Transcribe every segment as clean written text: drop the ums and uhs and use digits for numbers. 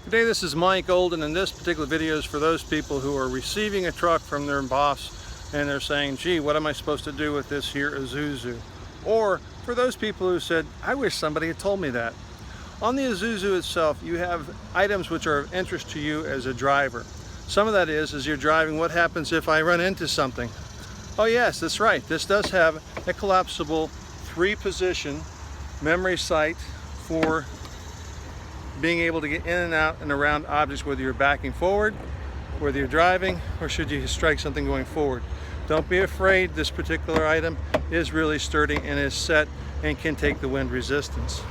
Today this is Mike Olden, and this particular video is for those people who are receiving a truck from their boss and they're saying, gee, what am I supposed to do with this here Isuzu? Or for those people who said, I wish somebody had told me that. On the Isuzu itself, you have items which are of interest to you as a driver. Some of that is, as you're driving, what happens if I run into something? Oh yes, that's right. This does have a collapsible 3-position memory sight for being able to get in and out and around objects, whether you're backing forward, whether you're driving, or should you strike something going forward. Don't be afraid. This particular item is really sturdy and is set and can take the wind resistance.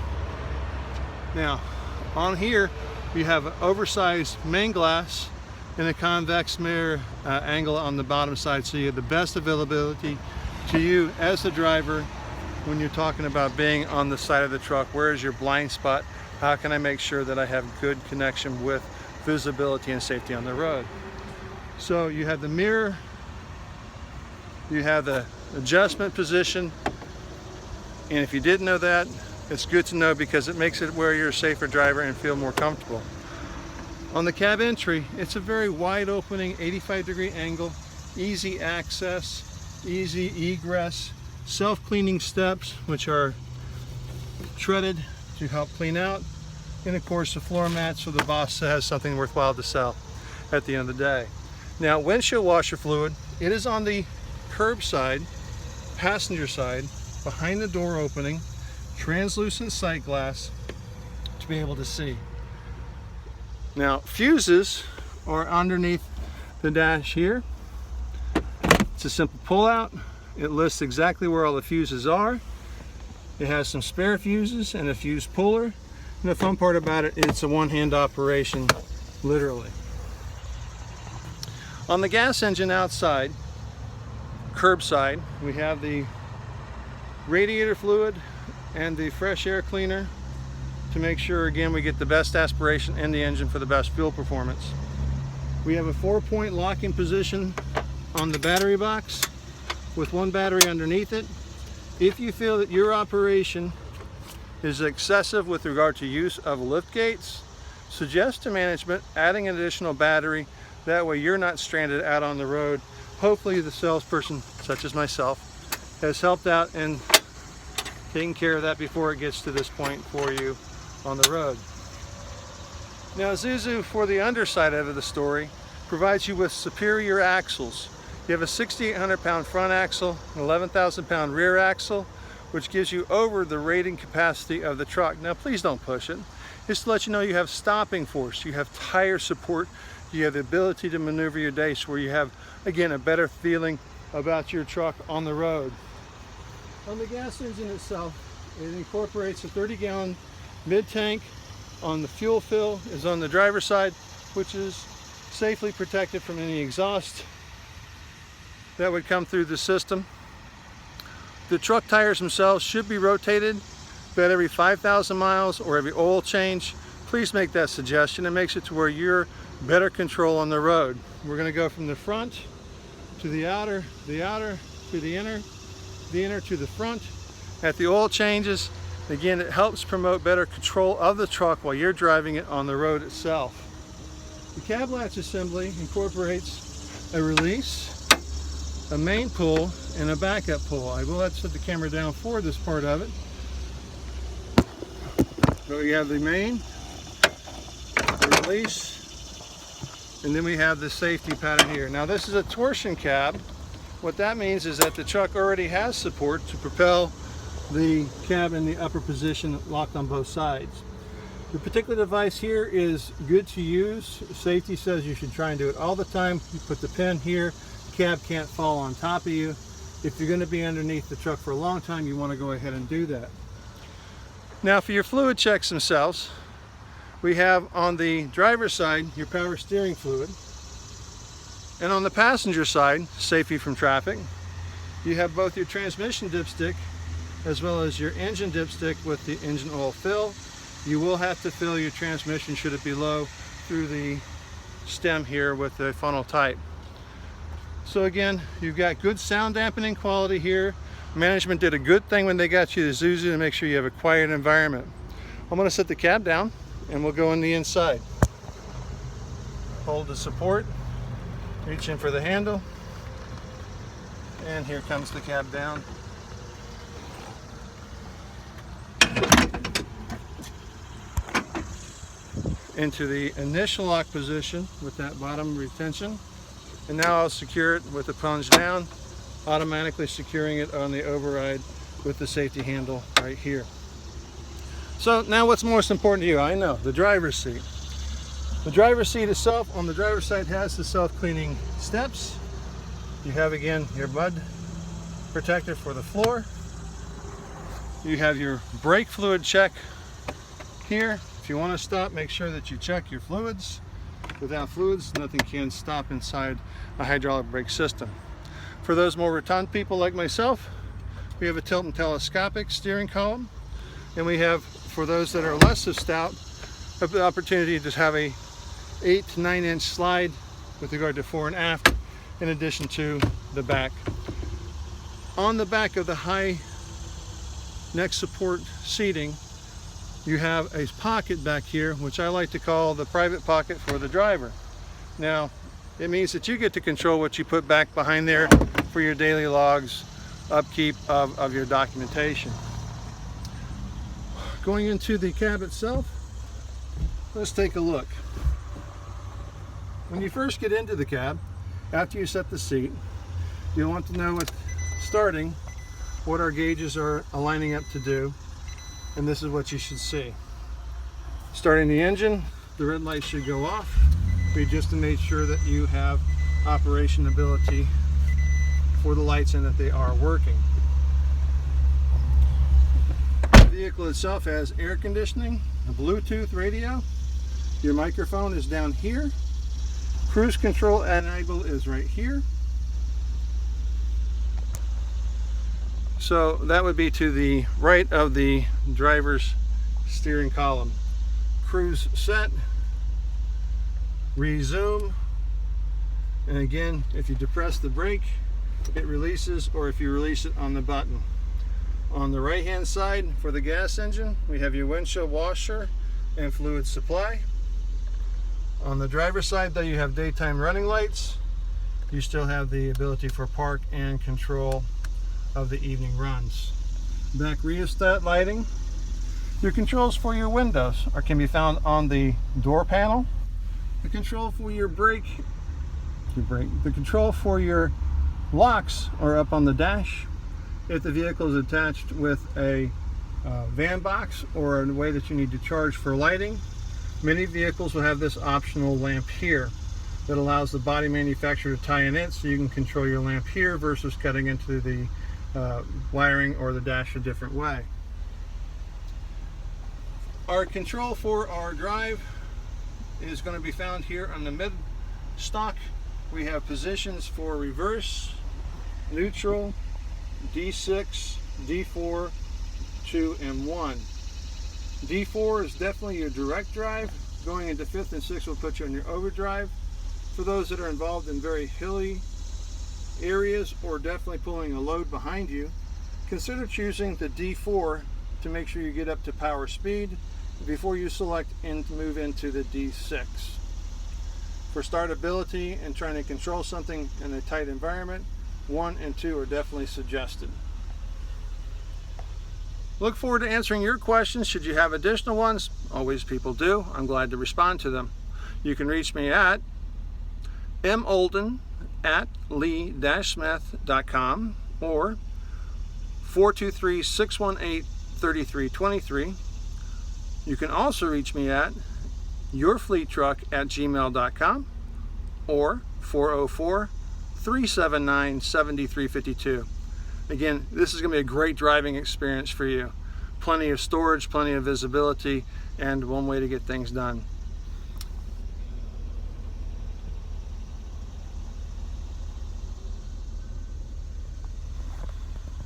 Now, on here, you have an oversized main glass and a convex mirror angle on the bottom side, so you have the best availability to you as the driver when you're talking about being on the side of the truck. Where is your blind spot? How can I make sure that I have good connection with visibility and safety on the road? So you have the mirror, you have the adjustment position, and if you didn't know that, it's good to know because it makes it where you're a safer driver and feel more comfortable. On the cab entry, it's a very wide opening 85-degree angle, easy access, easy egress, self-cleaning steps which are treaded to help clean out, and of course the floor mat so the boss has something worthwhile to sell at the end of the day. Now, windshield washer fluid, it is on the curb side, passenger side, behind the door opening, translucent sight glass to be able to see. Now, fuses are underneath the dash here. It's a simple pull out. It lists exactly where all the fuses are. It has some spare fuses and a fuse puller. And the fun part about it, it's a one-hand operation, literally. On the gas engine outside, curbside, we have the radiator fluid and the fresh air cleaner to make sure, again, we get the best aspiration in the engine for the best fuel performance. We have a 4-point locking position on the battery box with one battery underneath it. If you feel that your operation is excessive with regard to use of lift gates, suggest to management adding an additional battery. That way you're not stranded out on the road. Hopefully the salesperson, such as myself, has helped out and taken care of that before it gets to this point for you on the road. Now, Isuzu, for the underside of the story, provides you with superior axles. You have a 6,800-pound front axle, an 11,000-pound rear axle, which gives you over the rating capacity of the truck. Now, please don't push it. Just to let you know, you have stopping force, you have tire support, you have the ability to maneuver your dash where you have, again, a better feeling about your truck on the road. On the gas engine itself, it incorporates a 30-gallon mid-tank. On the fuel fill is on the driver's side, which is safely protected from any exhaust that would come through the system. The truck tires themselves should be rotated about every 5,000 miles or every oil change. Please make that suggestion. It makes it to where you're better control on the road. We're going to go from the front to the outer to the inner to the front. At the oil changes, again, it helps promote better control of the truck while you're driving it on the road itself. The cab latch assembly incorporates a release, a main pull, and a backup pull. I will have to set the camera down for this part of it. So we have the main, the release, and then we have the safety pattern here. Now, this is a torsion cab. What that means is that the truck already has support to propel the cab in the upper position, locked on both sides. The particular device here is good to use. Safety says you should try and do it all the time. You put the pin here, the cab can't fall on top of you. If you're going to be underneath the truck for a long time, you want to go ahead and do that. Now, for your fluid checks themselves, we have on the driver's side your power steering fluid, and on the passenger side, safety from traffic, you have both your transmission dipstick as well as your engine dipstick with the engine oil fill. You will have to fill your transmission, should it be low, through the stem here with the funnel type. So again, you've got good sound dampening quality here. Management did a good thing when they got you the Isuzu to make sure you have a quiet environment. I'm going to set the cab down and we'll go in the inside. hold the support, reach in for the handle, and here comes the cab down. Into the initial lock position with that bottom retention, and now I'll secure it with the plunge down, automatically securing it on the override with the safety handle right here. So now what's most important to you? I know, the driver's seat. The driver's seat itself on the driver's side has the self-cleaning steps. You have again your mud protector for the floor. You have your brake fluid check here. If you want to stop, make sure that you check your fluids. Without fluids, nothing can stop inside a hydraulic brake system. For those more rotund people like myself, we have a tilt and telescopic steering column, and we have, for those that are less so stout, the opportunity to have a 8 to 9 inch slide with regard to fore and aft, in addition to the back. On the back of the high neck support seating, you have a pocket back here, which I like to call the private pocket for the driver. Now, it means that you get to control what you put back behind there for your daily logs, upkeep of your documentation. Going into the cab itself, let's take a look. When you first get into the cab, after you set the seat, you'll want to know at starting what our gauges are aligning up to do, and this is what you should see. Starting the engine, the red light should go off. Just to make sure that you have operation ability for the lights and that they are working. The vehicle itself has air conditioning, a Bluetooth radio. Your microphone is down here. Cruise control enable is right here. So that would be to the right of the driver's steering column. Cruise set, resume, and again, if you depress the brake, it releases, or if you release it on the button. On the right hand side for the gas engine, we have your windshield washer and fluid supply. On the driver's side, though, you have daytime running lights. You still have the ability for park and control of the evening runs. Back rheostat lighting. Your controls for your windows can be found on the door panel. The control for your brake, the control for your locks are up on the dash. If the vehicle is attached with a van box or a way that you need to charge for lighting, many vehicles will have this optional lamp here that allows the body manufacturer to tie in it, so you can control your lamp here versus cutting into the wiring or the dash a different way. Our control for our drive is going to be found here on the mid stock. We have positions for reverse, neutral, D6, D4, 2, and 1. D4 is definitely your direct drive. Going into 5th and 6th will put you on your overdrive. For those that are involved in very hilly areas or definitely pulling a load behind you, consider choosing the D4 to make sure you get up to power speed before you select and move into the D6. For startability and trying to control something in a tight environment, 1 and 2 are definitely suggested. Look forward to answering your questions. Should you have additional ones, always people do, I'm glad to respond to them. You can reach me at molden@lee-smith.com or 423-618-3323. You can also reach me at yourfleettruck@gmail.com or 404-379-7352. Again, this is going to be a great driving experience for you. Plenty of storage, plenty of visibility, and one way to get things done.